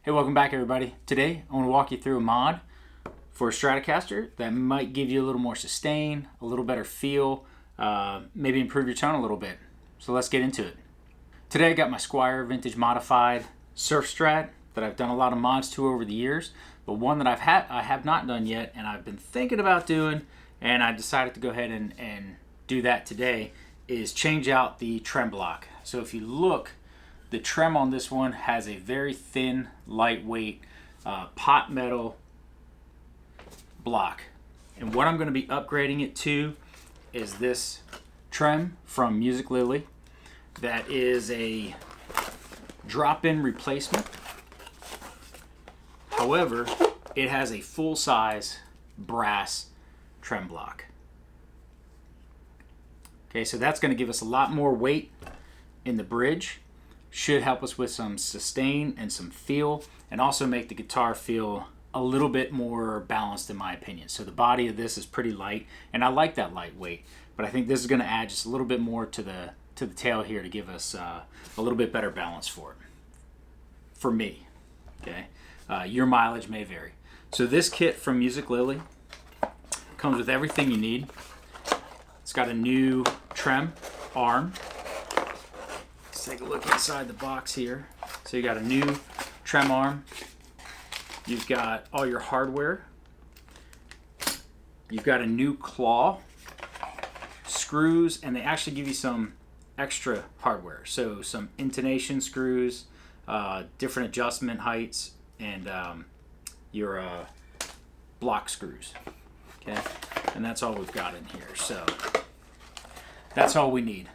Hey, welcome back everybody. Today I want to walk you through a mod for a Stratocaster that might give you a little more sustain, a little better feel, maybe improve your tone a little bit. So let's get into it. Today I got my Squier Vintage Modified Surf Strat that I've done a lot of mods to over the years, but one that I have not done yet and I've been thinking about doing, and I decided to go ahead and do that today, is change out the trem block. So if you look, the trem on this one has a very thin, lightweight pot metal block. And what I'm going to be upgrading it to is this trem from Music Lily. That is a drop-in replacement. However, it has a full-size brass trem block. Okay, so that's going to give us a lot more weight in the bridge. Should help us with some sustain and some feel, and also make the guitar feel a little bit more balanced in my opinion. So the body of this is pretty light, and I like that lightweight, but I think this is going to add just a little bit more to the tail here to give us a little bit better balance for it. For me, okay. Your mileage may vary. So this kit from Music Lily comes with everything you need. It's got a new trem arm. Let's take a look inside the box here. So you got a new trem arm. You've got all your hardware. You've got a new claw, screws, and they actually give you some extra hardware. So some intonation screws, different adjustment heights, and your block screws. Okay, and that's all we've got in here. So that's all we need.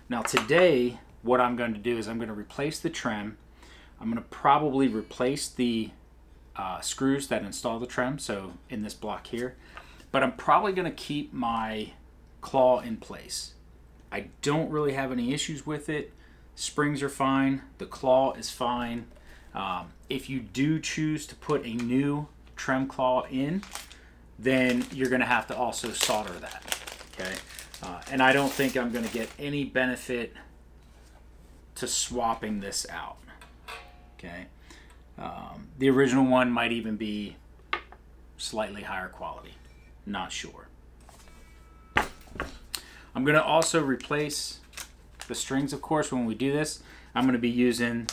Now today, what I'm going to do is I'm going to replace the trem. I'm going to probably replace the screws that install the trem, so in this block here. But I'm probably going to keep my claw in place. I don't really have any issues with it. Springs are fine. The claw is fine. If you do choose to put a new trem claw in, then you're going to have to also solder that. Okay, and I don't think I'm going to get any benefit to swapping this out. Okay, the original one might even be slightly higher quality. Not sure. I'm going to also replace the strings, of course, when we do this. I'm going to be using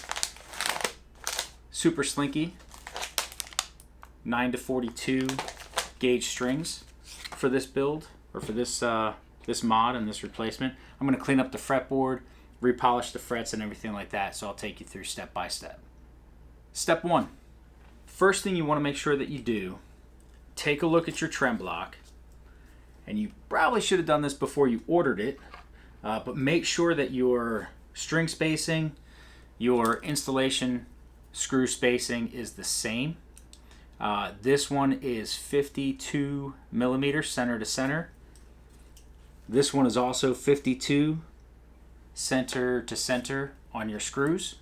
Super Slinky 9-42 gauge strings for this build, or for this this mod and this replacement. I'm going to clean up the fretboard, repolish the frets and everything like that, so I'll take you through step by step. Step one. First thing you want to make sure that you do, take a look at your trem block, and you probably should have done this before you ordered it, but make sure that your string spacing, your installation screw spacing is the same. This one is 52 millimeters center to center. This one is also 52 center to center on your screws.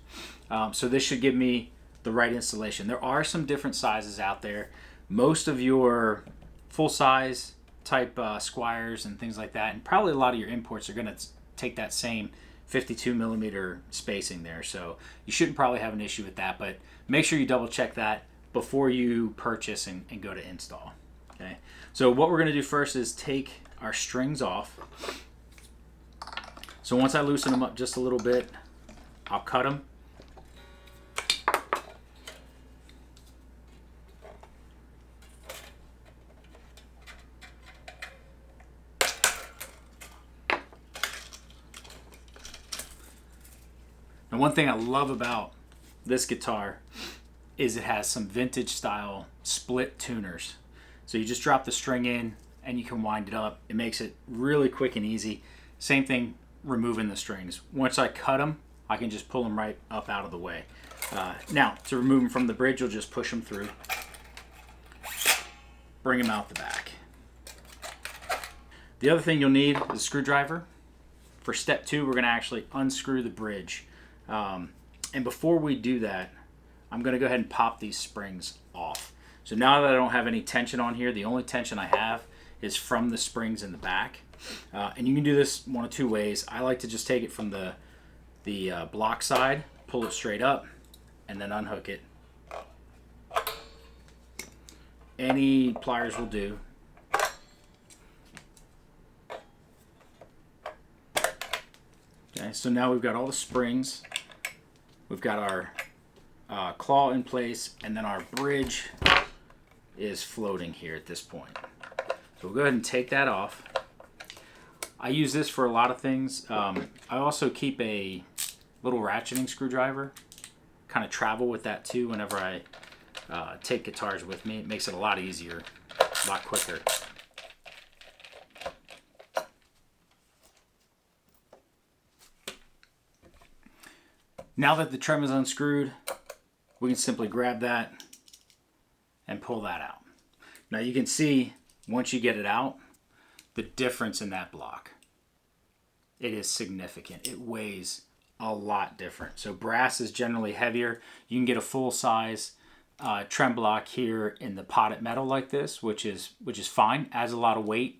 So this should give me the right installation. There are some different sizes out there. Most of your full-size type Squiers and things like that, and probably a lot of your imports, are going to take that same 52 millimeter spacing there. So you shouldn't probably have an issue with that, but make sure you double check that before you purchase and go to install. Okay. So what we're going to do first is take our strings off. So once I loosen them up just a little bit, I'll cut them. And one thing I love about this guitar is it has some vintage style split tuners. So you just drop the string in and you can wind it up. It makes it really quick and easy. Same thing removing the strings. Once I cut them, I can just pull them right up out of the way. Now, to remove them from the bridge, you'll just push them through. Bring them out the back. The other thing you'll need is a screwdriver. For step two, we're going to actually unscrew the bridge. And before we do that, I'm going to go ahead and pop these springs off. So now that I don't have any tension on here, the only tension I have is from the springs in the back. And you can do this one of two ways. I like to just take it from the block side, pull it straight up, and then unhook it Any pliers will do. Okay, so now we've got all the springs. We've got our claw in place, and then our bridge is floating here at this point. So we'll go ahead and take that off. I use this for a lot of things. I also keep a little ratcheting screwdriver. Kind of travel with that too whenever I take guitars with me. It makes it a lot easier, a lot quicker. Now that the trem is unscrewed, we can simply grab that and pull that out. Now you can see, once you get it out, the difference in that block. It is significant. It weighs a lot different. So brass is generally heavier. You can get a full size trem block here in the potted metal like this, which is fine, adds a lot of weight.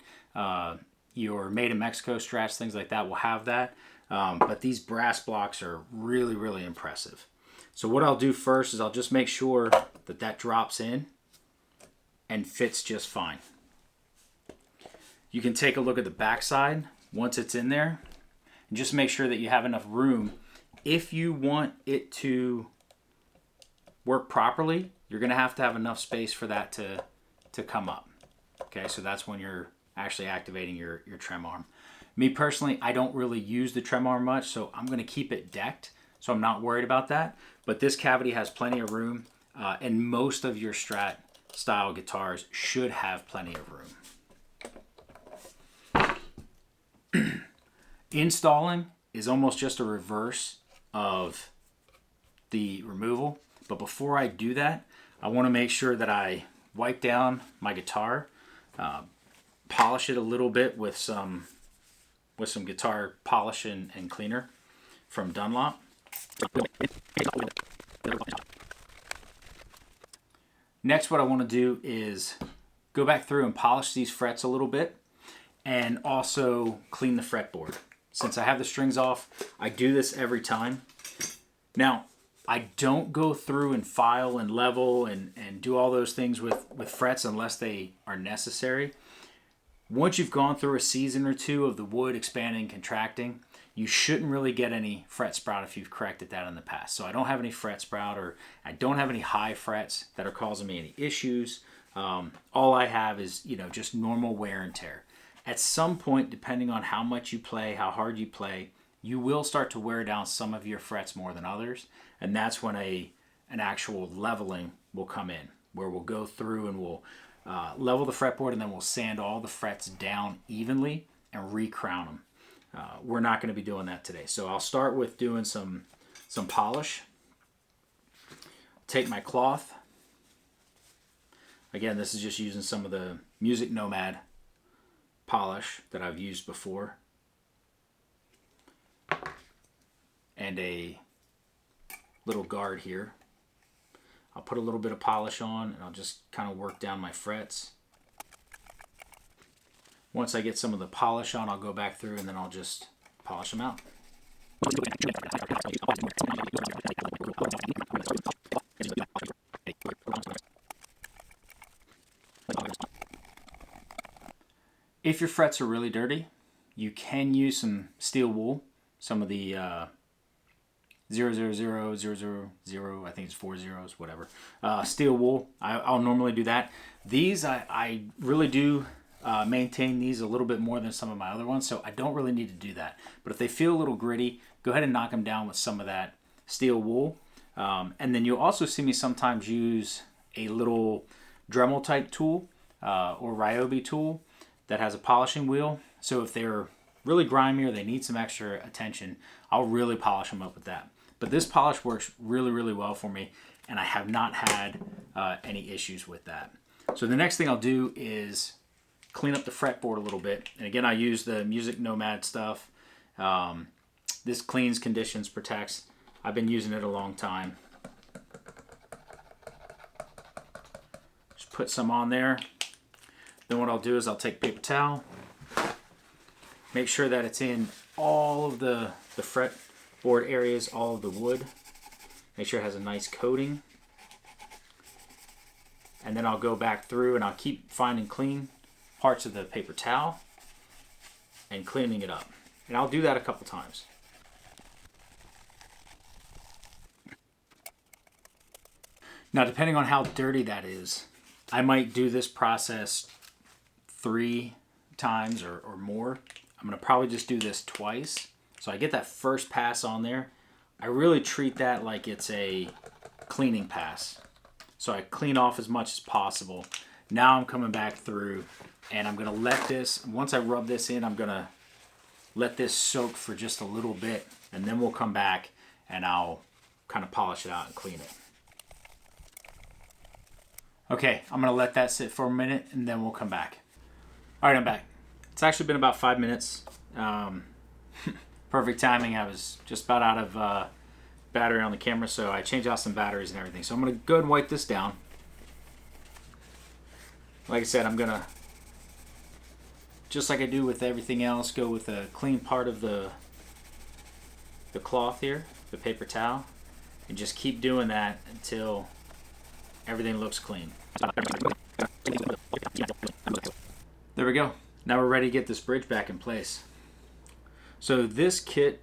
Your made in Mexico strats, things like that will have that. But these brass blocks are really, really impressive. So what I'll do first is I'll just make sure that that drops in and fits just fine. You can take a look at the back side once it's in there and just make sure that you have enough room. If you want it to work properly, you're going to have enough space for that to come up. Okay, so that's when you're actually activating your trem arm. Me personally, I don't really use the trem arm much, so I'm going to keep it decked, so I'm not worried about that. But this cavity has plenty of room, and most of your Strat style guitars should have plenty of room. Installing is almost just a reverse of the removal, but before I do that, I want to make sure that I wipe down my guitar, polish it a little bit with some guitar polish and cleaner from Dunlop. Next, what I want to do is go back through and polish these frets a little bit and also clean the fretboard. Since I have the strings off, I do this every time. Now, I don't go through and file and level and do all those things with frets unless they are necessary. Once you've gone through a season or two of the wood expanding and contracting, you shouldn't really get any fret sprout if you've corrected that in the past. So I don't have any fret sprout, or I don't have any high frets that are causing me any issues. All I have is, just normal wear and tear. At some point, depending on how much you play, how hard you play, you will start to wear down some of your frets more than others. And that's when an actual leveling will come in, where we'll go through and we'll level the fretboard, and then we'll sand all the frets down evenly and recrown them. We're not going to be doing that today. So I'll start with doing some polish. Take my cloth. Again, this is just using some of the Music Nomad polish that I've used before. And a little guard here. I'll put a little bit of polish on, and I'll just kind of work down my frets. Once I get some of the polish on, I'll go back through and then I'll just polish them out. If your frets are really dirty, you can use some steel wool, some of the 000, I think it's 4 zeros, whatever. Steel wool, I'll normally do that. These, I really do maintain these a little bit more than some of my other ones, so I don't really need to do that. But if they feel a little gritty, go ahead and knock them down with some of that steel wool. And then you'll also see me sometimes use a little Dremel type tool or Ryobi tool that has a polishing wheel. So if they're really grimy or they need some extra attention, I'll really polish them up with that. But this polish works really, really well for me, and I have not had any issues with that. So the next thing I'll do is clean up the fretboard a little bit. And again, I use the Music Nomad stuff. This cleans, conditions, protects. I've been using it a long time. Just put some on there. Then what I'll do is I'll take paper towel, make sure that it's in all of the fretboard areas, all of the wood. Make sure it has a nice coating. and then I'll go back through and I'll keep finding clean parts of the paper towel and cleaning it up. And I'll do that a couple times. Now, depending on how dirty that is, I might do this process 3 times or more. I'm going to probably just do this twice. So I get that first pass on there. I really treat that like it's a cleaning pass. So I clean off as much as possible. Now I'm coming back through and I'm going to let this, once I rub this in, I'm going to let this soak for just a little bit, and then we'll come back and I'll kind of polish it out and clean it. Okay, I'm going to let that sit for a minute and then we'll come back. All right, I'm back. It's actually been about 5 minutes. Perfect timing. I was just about out of battery on the camera, so I changed out some batteries and everything. So I'm going to go ahead and wipe this down. Like I said, I'm going to, just like I do with everything else, go with a clean part of the cloth here, the paper towel, and just keep doing that until everything looks clean. There we go. Now we're ready to get this bridge back in place. So this kit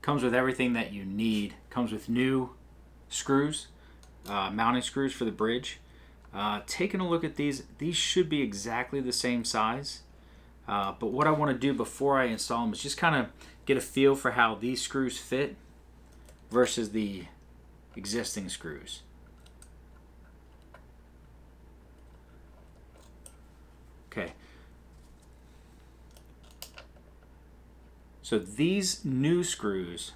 comes with everything that you need. Comes with new screws, mounting screws for the bridge. Taking a look at these should be exactly the same size. But what I want to do before I install them is just kind of get a feel for how these screws fit versus the existing screws. Okay. So these new screws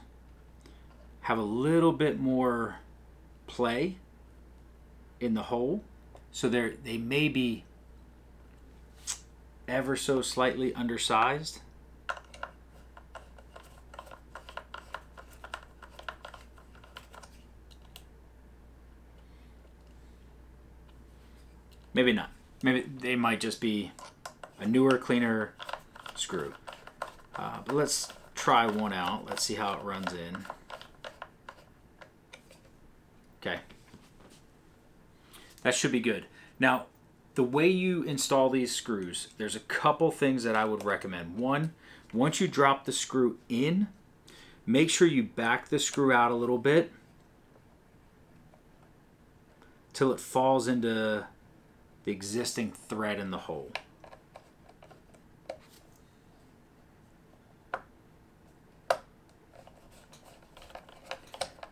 have a little bit more play in the hole. So they may be ever so slightly undersized. Maybe not. Maybe they might just be a newer, cleaner screw. But let's try one out. Let's see how it runs in. Okay. That should be good. Now, the way you install these screws, there's a couple things that I would recommend. One, once you drop the screw in, make sure you back the screw out a little bit till it falls into the existing thread in the hole.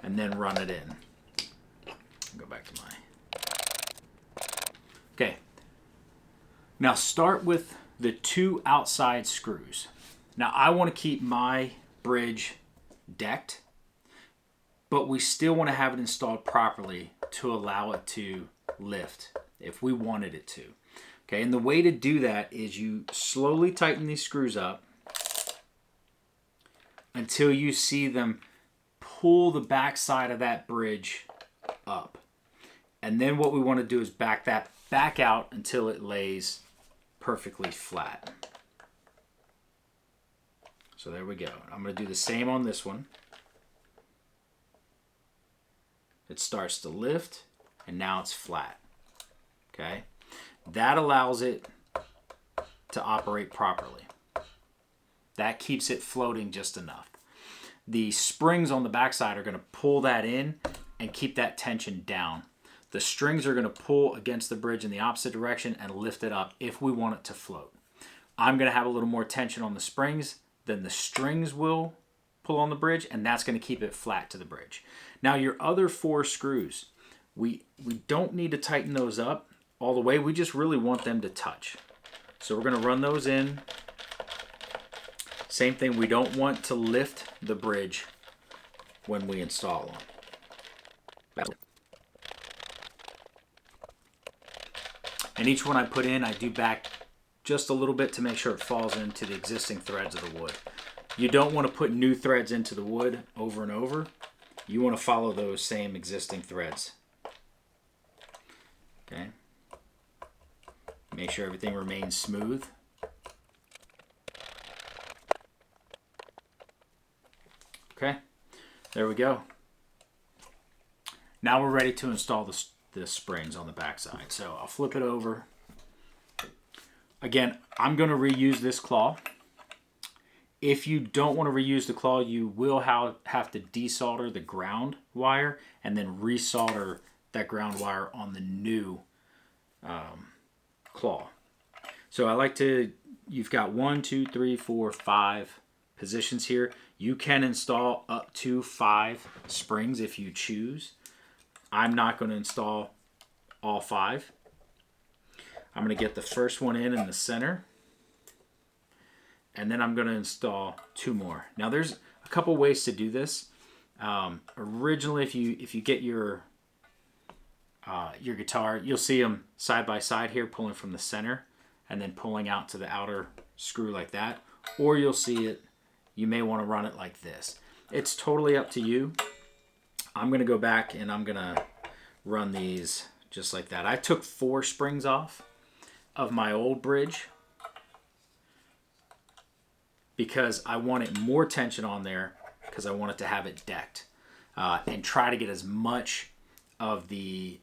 And then run it in. Go back to my... Okay. Now start with the 2 outside screws. Now I want to keep my bridge decked, but we still want to have it installed properly to allow it to lift if we wanted it to. Okay, and the way to do that is you slowly tighten these screws up until you see them pull the back side of that bridge up. And then what we want to do is back that back out until it lays perfectly flat. So there we go. I'm going to do the same on this one. It starts to lift and now it's flat. Okay? That allows it to operate properly. That keeps it floating just enough. The springs on the backside are going to pull that in and keep that tension down. The strings are going to pull against the bridge in the opposite direction and lift it up if we want it to float. I'm going to have a little more tension on the springs than the strings will pull on the bridge, and that's going to keep it flat to the bridge. Now your other 4 screws, we don't need to tighten those up all the way. We just really want them to touch. So we're going to run those in. Same thing, we don't want to lift the bridge when we install them. And each one I put in, I do back just a little bit to make sure it falls into the existing threads of the wood. You don't want to put new threads into the wood over and over. You want to follow those same existing threads. Okay. Make sure everything remains smooth. Okay, there we go. Now we're ready to install the the springs on the backside. So I'll flip it over. Again, I'm going to reuse this claw. If you don't want to reuse the claw, you will have to desolder the ground wire and then resolder that ground wire on the new claw. So I like to, you've got 1, 2, 3, 4, 5 positions here. You can install up to 5 springs if you choose. I'm not going to install all 5. I'm going to get the first one in the center. And then I'm going to install 2 more. Now there's a couple ways to do this. Originally, if you get your guitar, you'll see them side by side here, pulling from the center and then pulling out to the outer screw like that. Or you'll see it, you may want to run it like this. It's totally up to you. I'm going to go back and I'm going to run these just like that. I took 4 springs off of my old bridge because I wanted more tension on there because I wanted to have it decked and try to get as much of the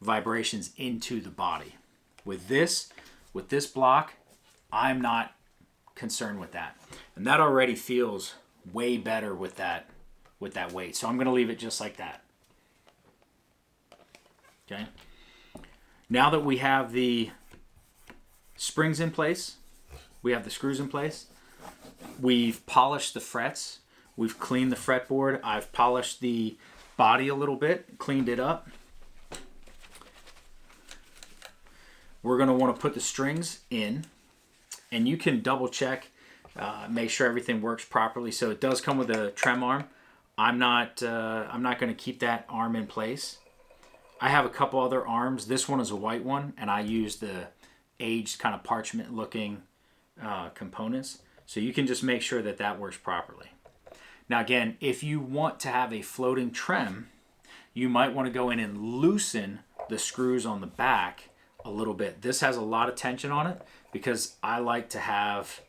vibrations into the body. With this block, I'm not concerned with that. And that already feels way better with that weight. So I'm going to leave it just like that. Okay. Now that we have the springs in place, we have the screws in place, we've polished the frets, we've cleaned the fretboard, I've polished the body a little bit, cleaned it up. We're going to want to put the strings in, and you can double check, make sure everything works properly. So it does come with a trem arm. I'm not going to keep that arm in place. I have a couple other arms. This one is a white one, and I use the aged kind of parchment looking components. So you can just make sure that that works properly. Now again, if you want to have a floating trem, you might want to go in and loosen the screws on the back a little bit. This has a lot of tension on it because I like to have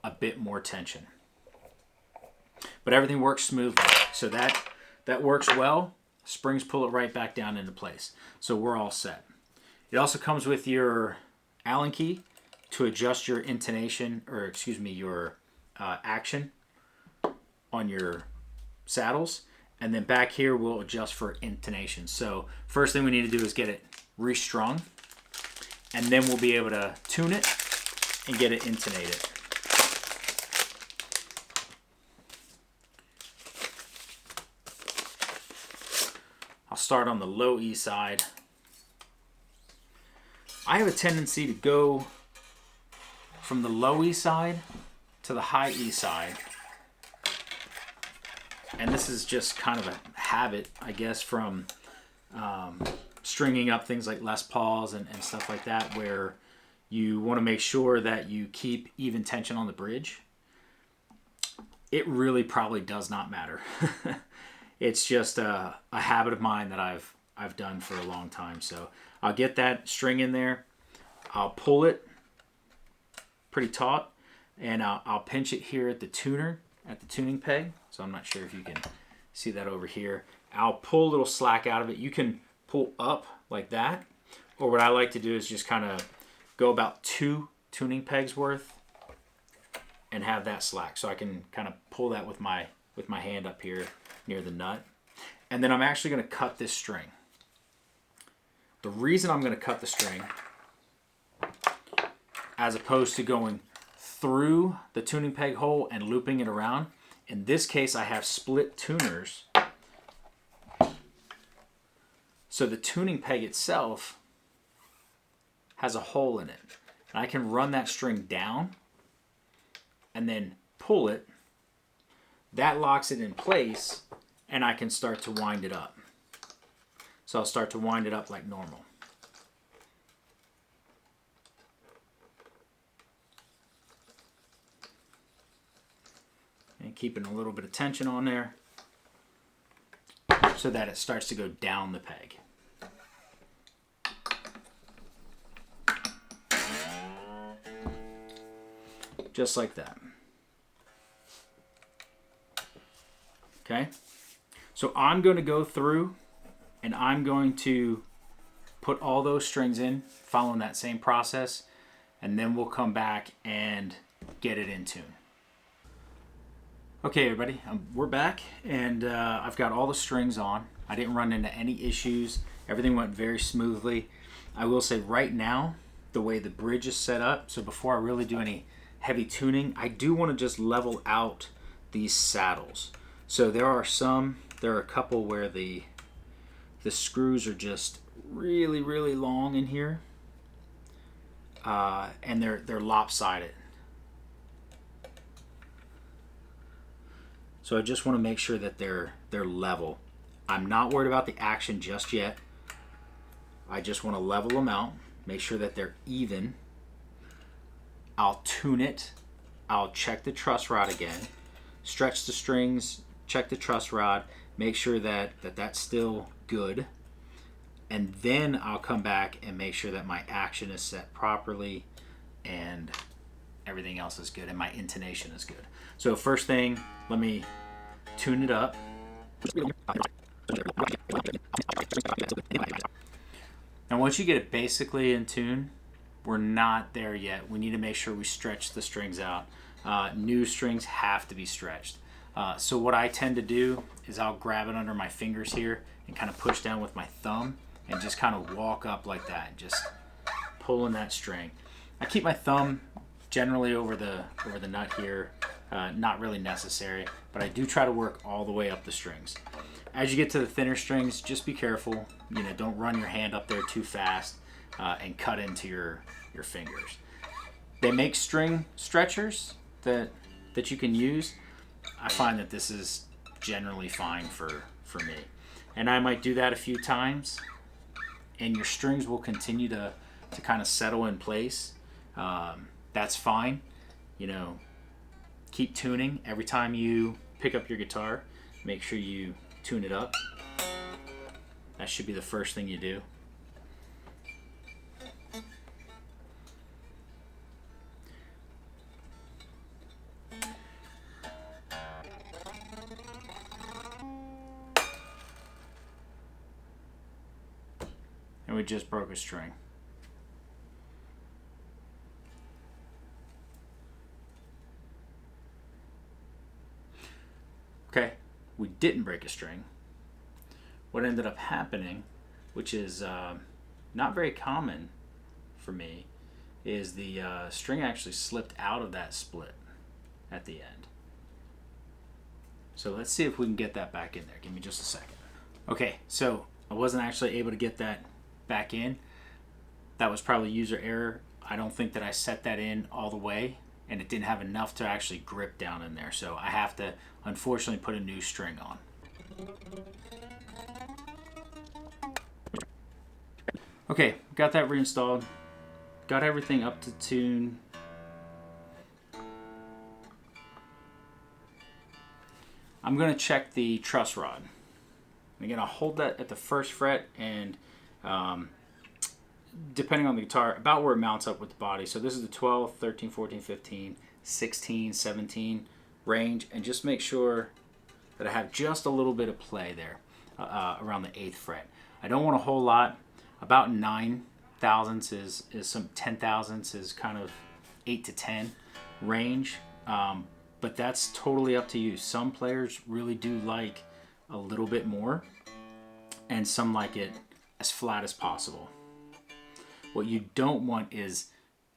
a bit more tension. But everything works smoothly. So that works well. Springs pull it right back down into place. So we're all set. It also comes with your Allen key to adjust your intonation, or excuse me, your action on your saddles. And then back here we'll adjust for intonation. So first thing we need to do is get it restrung, and then we'll be able to tune it and get it intonated. I'll start on the low E side. I have a tendency to go from the low E side to the high E side. And this is just kind of a habit, I guess, from stringing up things like Les Pauls and stuff like that, where you want to make sure that you keep even tension on the bridge. It really probably does not matter. It's just a habit of mine that I've done for a long time. So I'll get that string in there. I'll pull it pretty taut, and I'll pinch it here at the tuner, at the tuning peg. So I'm not sure if you can see that over here. I'll pull a little slack out of it. You can pull up like that, or what I like to do is just kind of go about 2 tuning pegs worth and have that slack. So I can kind of pull that with my hand up here near the nut. And then I'm actually going to cut this string. The reason I'm going to cut the string, as opposed to going through the tuning peg hole and looping it around, in this case I have split tuners. So the tuning peg itself has a hole in it. And I can run that string down and then pull it. That locks it in place, and I can start to wind it up. So I'll start to wind it up like normal. And keeping a little bit of tension on there so that it starts to go down the peg. Just like that. Okay, so I'm going to go through And I'm going to put all those strings in, following that same process, and then we'll come back and get it in tune. Okay everybody, we're back, and I've got all the strings on. I didn't run into any issues. Everything went very smoothly. I will say right now, the way the bridge is set up, so before I really do any heavy tuning, I do want to just level out these saddles. So there are a couple where the screws are just really long in here, and they're lopsided. So I just want to make sure that they're level. I'm not worried about the action just yet. I just want to level them out, make sure that they're even. I'll tune it. I'll check the truss rod again, stretch the strings, check the truss rod, make sure that that's still good. And then I'll come back and make sure that my action is set properly and everything else is good and my intonation is good. So first thing, let me tune it up. And once you get it basically in tune, we're not there yet. We need to make sure we stretch the strings out. New strings have to be stretched. So what I tend to do is I'll grab it under my fingers here and kind of push down with my thumb and just kind of walk up like that, just pulling that string. I keep my thumb generally over the nut here, not really necessary, but I do try to work all the way up the strings. As you get to the thinner strings, just be careful. You know, don't run your hand up there too fast and cut into your fingers. They make string stretchers that you can use. I find that this is generally fine for me. And I might do that a few times, and your strings will continue to kind of settle in place. That's fine. You know, keep tuning. Every time you pick up your guitar, make sure you tune it up. That should be the first thing you do. And we just broke a string. Okay, we didn't break a string. What ended up happening, which is not very common for me, is the string actually slipped out of that split at the end. So let's see if we can get that back in there. Give me just a second. Okay, so I wasn't actually able to get that back in. That was probably user error. I don't think that I set that in all the way, and it didn't have enough to actually grip down in there. So I have to, unfortunately, put a new string on. Okay, got that reinstalled. Got everything up to tune. I'm going to check the truss rod. And again, I'll hold that at the first fret, and depending on the guitar, about where it mounts up with the body. So this is the 12, 13, 14, 15, 16, 17 range, and just make sure that I have just a little bit of play there around the 8th fret. I don't want a whole lot. About 9 thousandths is some 10 thousandths is kind of 8 to 10 range, but that's totally up to you. Some players really do like a little bit more, and some like it as flat as possible. What you don't want is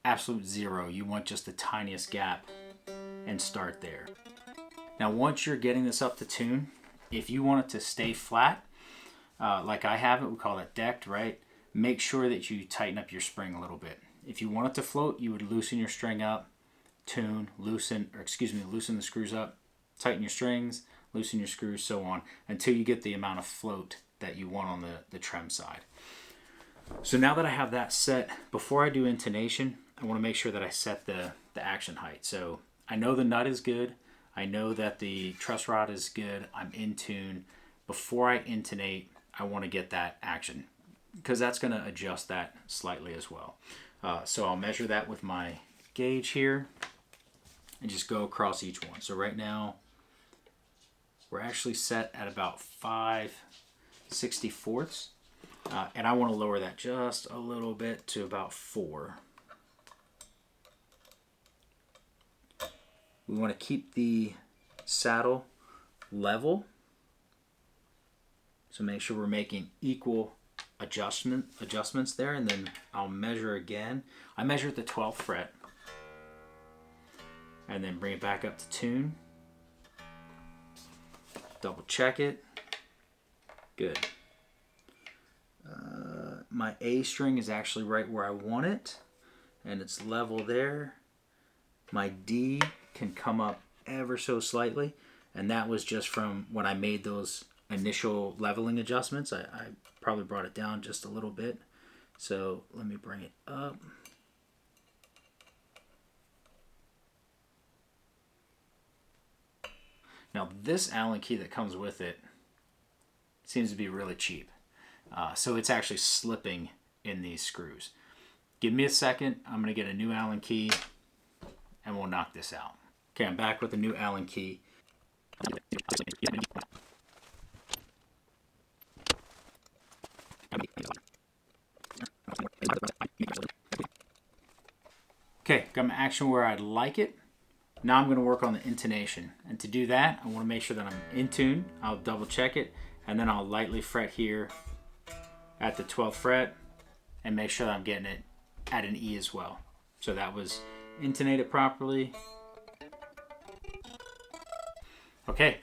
absolute zero. You want just the tiniest gap and start there. Now once you're getting this up to tune, if you want it to stay flat, like I have it, we call that decked, right? Make sure that you tighten up your spring a little bit. If you want it to float, you would loosen your string up, tune, loosen the screws up, tighten your strings, loosen your screws, so on, until you get the amount of float that you want on the trem side. So now that I have that set, before I do intonation, I want to make sure that I set the action height. So I know the nut is good. I know that the truss rod is good. I'm in tune. Before I intonate, I want to get that action, because that's going to adjust that slightly as well. So I'll measure that with my gauge here and just go across each one. So right now we're actually set at about 5/16 3/64. And I want to lower that just a little bit to about 4. We want to keep the saddle level. So make sure we're making equal adjustments there, and then I'll measure again. I measure at the 12th fret and then bring it back up to tune. Double check it. Good. My A string is actually right where I want it, and it's level there. My D can come up ever so slightly, and that was just from when I made those initial leveling adjustments. I probably brought it down just a little bit, so let me bring it up. Now this Allen key that comes with it seems to be really cheap, so it's actually slipping in these screws. Give me a second, I'm going to get a new Allen key and we'll knock this out. Okay, I'm back with a new Allen key. Okay, got my action where I'd like it. Now I'm going to work on the intonation. And to do that, I want to make sure that I'm in tune. I'll double check it, and then I'll lightly fret here at the 12th fret and make sure that I'm getting it at an E as well. So that was intonated properly. Okay,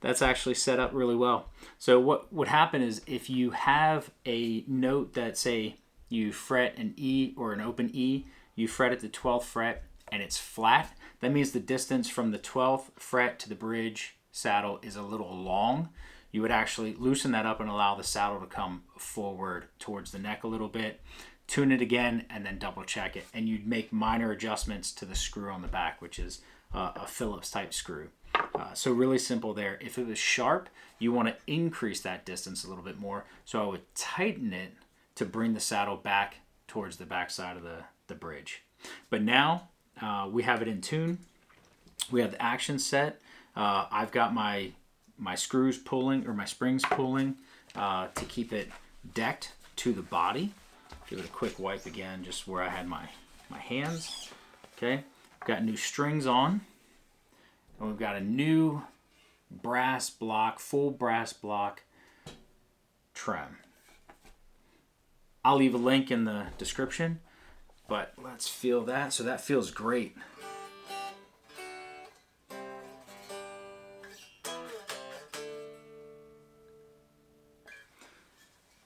that's actually set up really well. So what would happen is if you have a note that, say, you fret an E or an open E, you fret at the 12th fret and it's flat, that means the distance from the 12th fret to the bridge saddle is a little long. You would actually loosen that up and allow the saddle to come forward towards the neck a little bit, tune it again, and then double check it. And you'd make minor adjustments to the screw on the back, which is a Phillips type screw. So really simple there. If it was sharp, you want to increase that distance a little bit more. So I would tighten it to bring the saddle back towards the back side of the bridge. But now we have it in tune. We have the action set. I've got my screws pulling, or my springs pulling, to keep it decked to the body. Give it a quick wipe again, just where I had my hands. Okay, got new strings on. And we've got a new brass block, full brass block trem. I'll leave a link in the description, but let's feel that. So that feels great.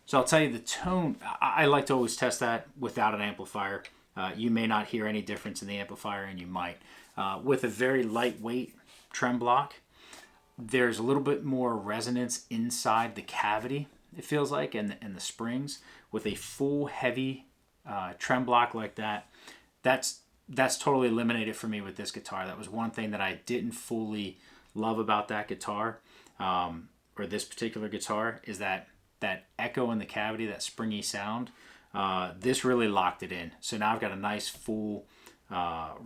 So I'll tell you the tone, I like to always test that without an amplifier. You may not hear any difference in the amplifier, and you might. With a very lightweight trem block, there's a little bit more resonance inside the cavity, it feels like, and the springs. With a full heavy trem block like that, that's totally eliminated for me with this guitar. That was one thing that I didn't fully love about that guitar, or this particular guitar, is that echo in the cavity, that springy sound. This really locked it in. So now I've got a nice full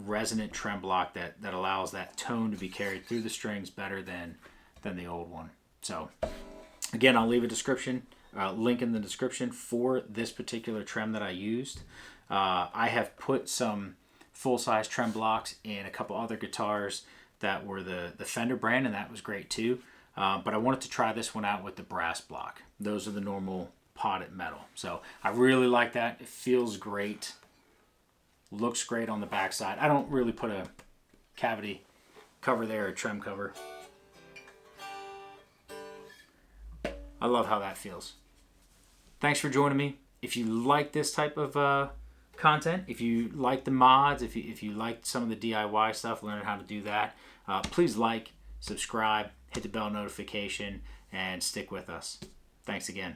resonant trem block that allows that tone to be carried through the strings better than the old one. So again, I'll leave a link in the description for this particular trem that I used. I have put some full-size trem blocks in a couple other guitars that were the Fender brand, and that was great too. But I wanted to try this one out with the brass block. Those are the normal potted metal. So I really like that. It feels great. Looks great on the backside. I don't really put a cavity cover there, a trem cover. I love how that feels. Thanks for joining me. If you like this type of content, if you like the mods, if you like some of the DIY stuff, learning how to do that, please like, subscribe, hit the bell notification, and stick with us. Thanks again.